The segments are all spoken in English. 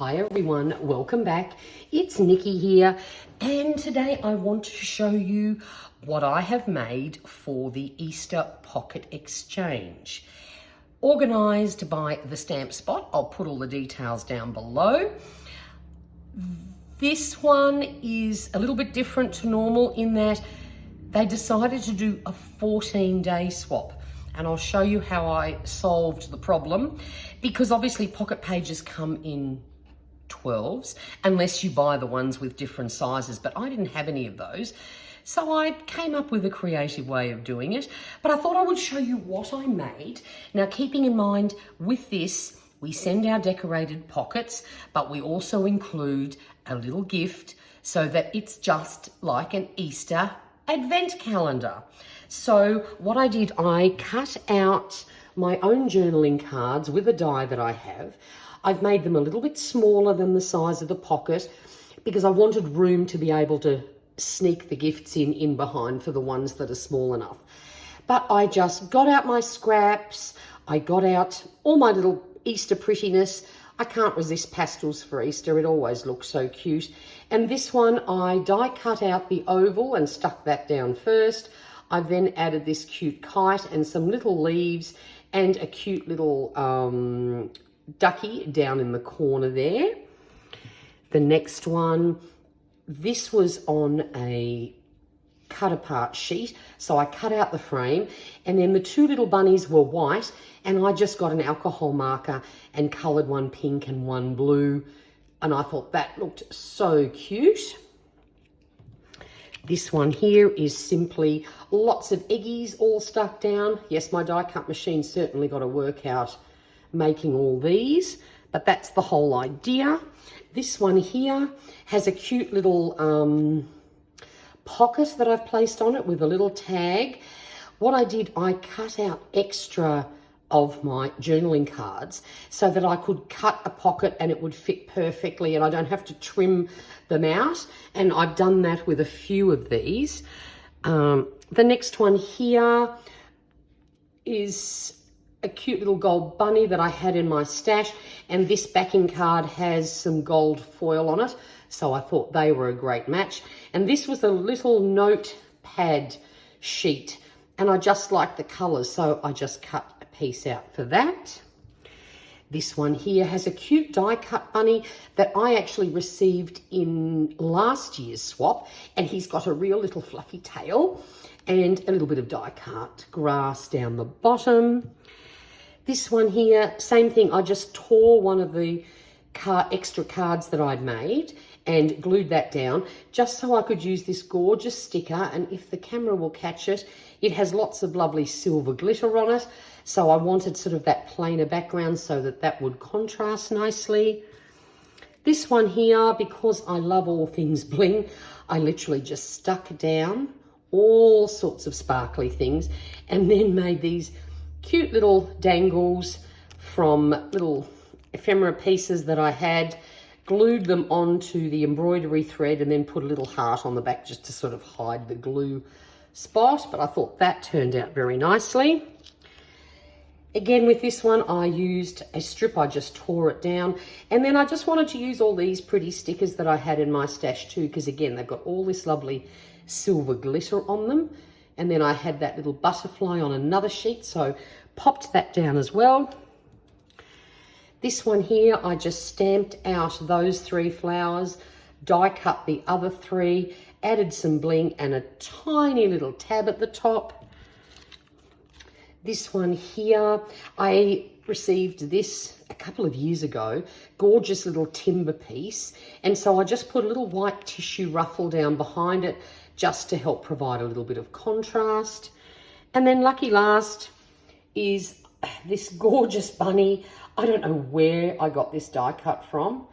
Hi everyone, welcome back. It's Nikki here, and today I want to show you what I have made for the Easter Pocket Exchange. Organised by the Stamp Spot. I'll put all the details down below. This one is a little bit different to normal in that they decided to do a 14-day swap. And I'll show you how I solved the problem, because obviously pocket pages come in 12s unless you buy the ones with different sizes, but I didn't have any of those. So I came up with a creative way of doing it, but I thought I would show you what I made. Now, keeping in mind with this, we send our decorated pockets, but we also include a little gift so that it's just like an Easter advent calendar. So what I did, I cut out my own journaling cards with a die that I have. I've made them a little bit smaller than the size of the pocket because I wanted room to be able to sneak the gifts in behind for the ones that are small enough. But I just got out my scraps, I got out all my little Easter prettiness. I can't resist pastels for Easter, it always looks so cute. And this one, I die cut out the oval and stuck that down first. I then added this cute kite and some little leaves and a cute little ducky down in the corner there. The next one, this was on a cut apart sheet. So I cut out the frame, and then the two little bunnies were white, and I just got an alcohol marker and coloured one pink and one blue. And I thought that looked so cute. This one here is simply lots of eggies all stuck down. Yes, my die cut machine certainly got to work out making all these, but that's the whole idea. This one here has a cute little pocket that I've placed on it with a little tag. What I did, I cut out extra of my journaling cards so that I could cut a pocket and it would fit perfectly and I don't have to trim them out. And I've done that with a few of these. The next one here is a cute little gold bunny that I had in my stash, and this backing card has some gold foil on it, so I thought they were a great match. And this was a little notepad sheet, and I just liked the colours, so I just cut a piece out for that. This one here has a cute die cut bunny that I actually received in last year's swap, and he's got a real little fluffy tail and a little bit of die cut grass down the bottom. This one here, same thing, I just tore one of the extra cards that I'd made and glued that down just so I could use this gorgeous sticker, and if the camera will catch it, it has lots of lovely silver glitter on it, so I wanted sort of that plainer background so that that would contrast nicely. This one here, because I love all things bling, I literally just stuck down all sorts of sparkly things and then made these cute little dangles from little ephemera pieces that I had, glued them onto the embroidery thread and then put a little heart on the back just to sort of hide the glue spot, but I thought that turned out very nicely. Again, with this one, I used a strip, I just tore it down, and then I just wanted to use all these pretty stickers that I had in my stash too, because again, they've got all this lovely silver glitter on them. And then I had that little butterfly on another sheet, so popped that down as well. This one here, I just stamped out those 3 flowers, die cut the other 3, added some bling and a tiny little tab at the top. This one here, I received this a couple of years ago, gorgeous little timber piece, and so I just put a little white tissue ruffle down behind it just to help provide a little bit of contrast. And then lucky last is this gorgeous bunny. I don't know where I got this die cut from,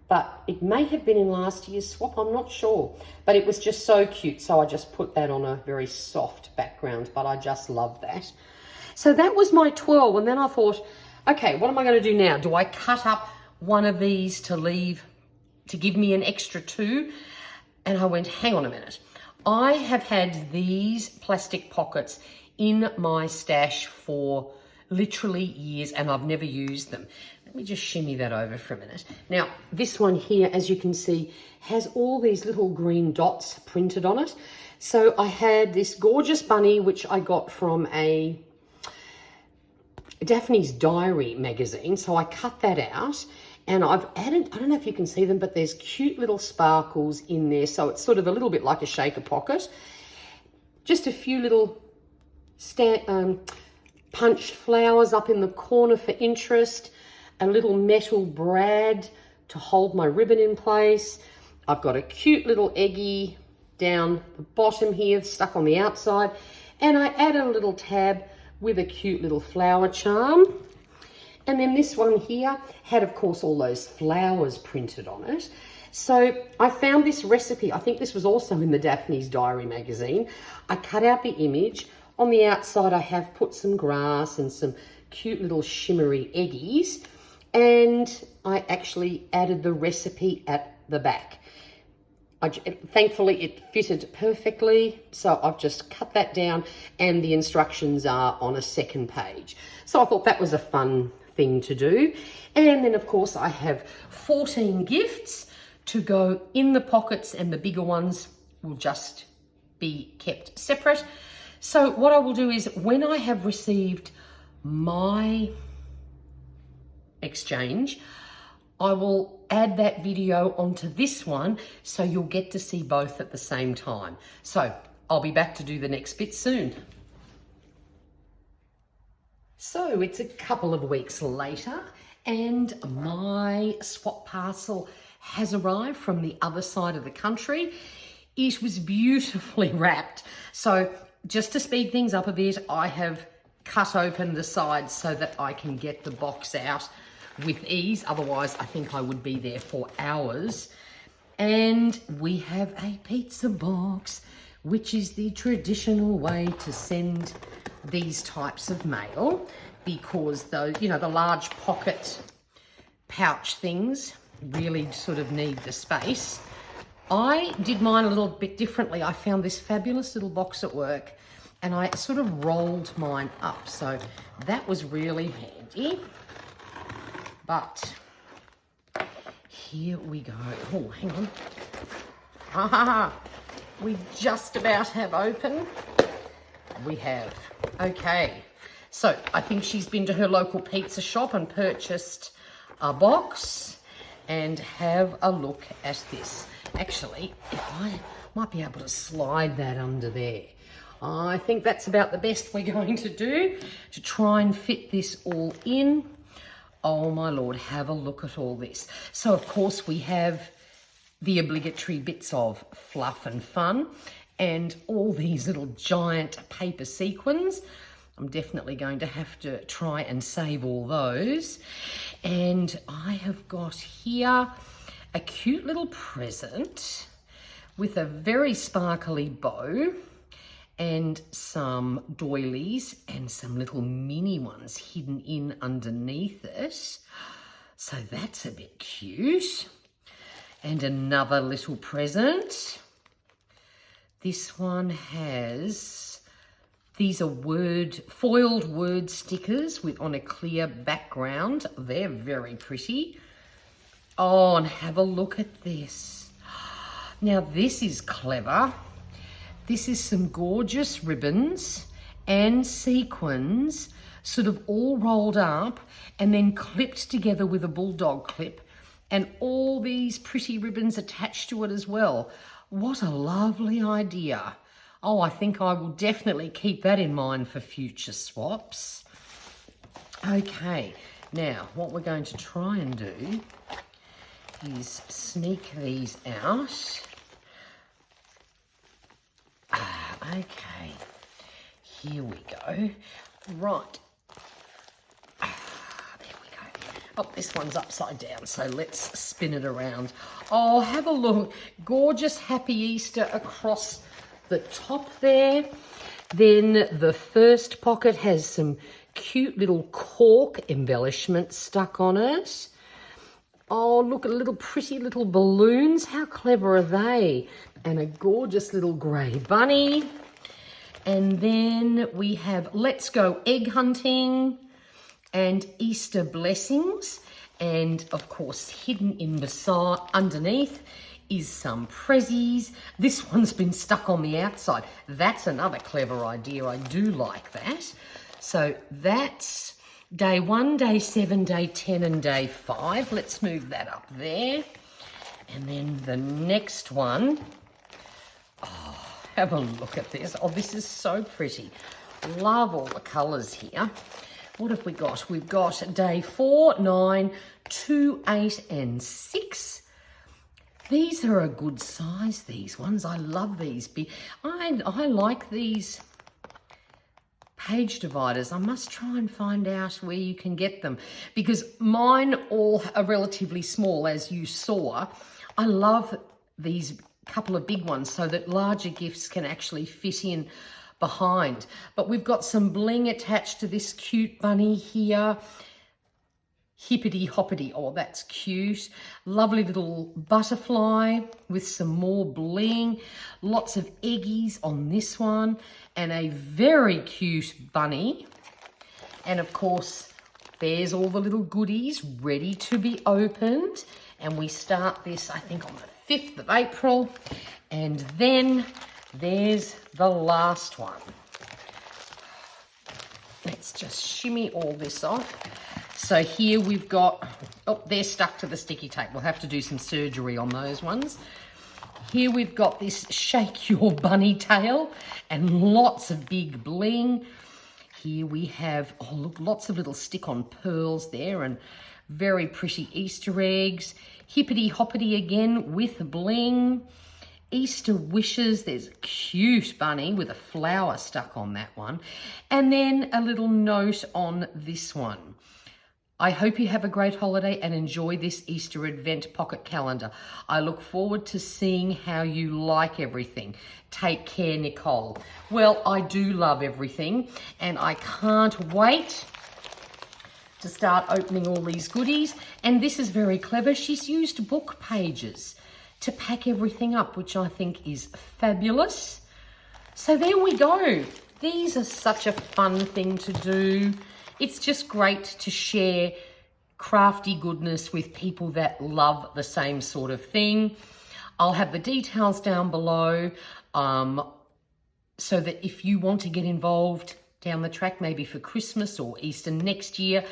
but it may have been in last year's swap, I'm not sure. But it was just so cute, so I just put that on a very soft background, but I just love that. So that was my 12, and then I thought, okay, what am I going to do now? Do I cut up one of these to give me an extra 2? And I went, hang on a minute. I have had these plastic pockets in my stash for literally years and I've never used them. me just shimmy that over for a minute. Now, this one here, as you can see, has all these little green dots printed on it. So I had this gorgeous bunny, which I got from a Daphne's Diary magazine. So I cut that out and I've added, I don't know if you can see them, but there's cute little sparkles in there. So it's sort of a little bit like a shaker pocket. Just a few little punched flowers up in the corner for interest. A little metal brad to hold my ribbon in place. I've got a cute little eggy down the bottom here, stuck on the outside. And I added a little tab with a cute little flower charm. And then this one here had, of course, all those flowers printed on it. So I found this recipe. I think this was also in the Daphne's Diary magazine. I cut out the image. On the outside, I have put some grass and some cute little shimmery eggies. And I actually added the recipe at the back. Thankfully, it fitted perfectly. So I've just cut that down and the instructions are on a second page. So I thought that was a fun thing to do. And then, of course, I have 14 gifts to go in the pockets, and the bigger ones will just be kept separate. So what I will do is, when I have received my exchange, I will add that video onto this one, so you'll get to see both at the same time. So I'll be back to do the next bit soon. So it's a couple of weeks later and my swap parcel has arrived from the other side of the country. It was beautifully wrapped. So just to speed things up a bit, I have cut open the sides so that I can get the box out with ease. Otherwise, I think I would be there for hours. And we have a pizza box, which is the traditional way to send these types of mail, because those, you know, the large pocket pouch things really sort of need the space. I did mine a little bit differently. I found this fabulous little box at work and I sort of rolled mine up. So that was really handy. But here we go. Oh, hang on. We just about have open. We have. Okay. So I think she's been to her local pizza shop and purchased a box, and have a look at this. Actually, if I might be able to slide that under there. I think that's about the best we're going to do to try and fit this all in. Oh my Lord, have a look at all this. So of course we have the obligatory bits of fluff and fun and all these little giant paper sequins. I'm definitely going to have to try and save all those. And I have got here a cute little present with a very sparkly bow and some doilies and some little mini ones hidden in underneath it. So that's a bit cute. And another little present. This one has, these are foiled word stickers on a clear background. They're very pretty. Oh, and have a look at this. Now this is clever. This is some gorgeous ribbons and sequins, sort of all rolled up and then clipped together with a bulldog clip, and all these pretty ribbons attached to it as well. What a lovely idea. Oh, I think I will definitely keep that in mind for future swaps. Okay, now what we're going to try and do is sneak these out. Okay, here we go. Right. There we go. Oh, this one's upside down, so let's spin it around. Oh, have a look. Gorgeous Happy Easter across the top there. Then the first pocket has some cute little cork embellishments stuck on it. Oh, look at little pretty little balloons. How clever are they? And a gorgeous little grey bunny. And then we have Let's Go Egg Hunting and Easter Blessings. And of course, hidden in beside, underneath is some prezzies. This one's been stuck on the outside. That's another clever idea. I do like that. So that's day 1, day 7, day 10, and day 5. Let's move that up there. And then the next one, oh, have a look at this. Oh, this is so pretty. Love all the colours here. What have we got? We've got day 4, 9, 2, 8, and 6. These are a good size, these ones. I love these. I like these page dividers. I must try and find out where you can get them, because mine all are relatively small, as you saw. I love these couple of big ones so that larger gifts can actually fit in behind. But we've got some bling attached to this cute bunny here. Hippity hoppity. Oh, that's cute. Lovely little butterfly with some more bling. Lots of eggies on this one. And a very cute bunny. And of course, there's all the little goodies ready to be opened. And we start this, I think, on the 5th of April. And then there's the last one. Let's just shimmy all this off. So here we've got, oh, they're stuck to the sticky tape. We'll have to do some surgery on those ones. Here we've got this shake your bunny tail and lots of big bling. Here we have, oh look, lots of little stick-on pearls there and very pretty Easter eggs. Hippity hoppity again with bling. Easter wishes, there's a cute bunny with a flower stuck on that one. And then a little note on this one. I hope you have a great holiday and enjoy this Easter Advent pocket calendar. I look forward to seeing how you like everything. Take care, Nicole. Well, I do love everything and I can't wait to start opening all these goodies. And this is very clever. She's used book pages to pack everything up, which I think is fabulous. So there we go. These are such a fun thing to do. It's just great to share crafty goodness with people that love the same sort of thing. I'll have the details down below so that if you want to get involved down the track, maybe for Christmas or Easter next year,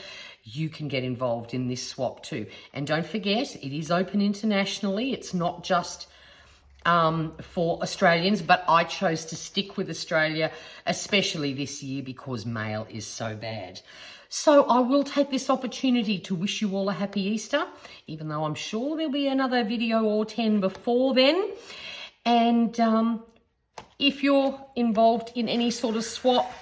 you can get involved in this swap too. And don't forget, it is open internationally. It's not just for Australians, but I chose to stick with Australia, especially this year because mail is so bad. So I will take this opportunity to wish you all a happy Easter, even though I'm sure there'll be another video or 10 before then. And if you're involved in any sort of swap,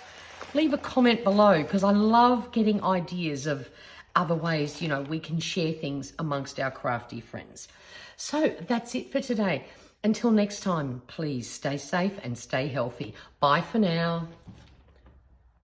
leave a comment below because I love getting ideas of other ways, you know, we can share things amongst our crafty friends. So that's it for today. Until next time, please stay safe and stay healthy. Bye for now.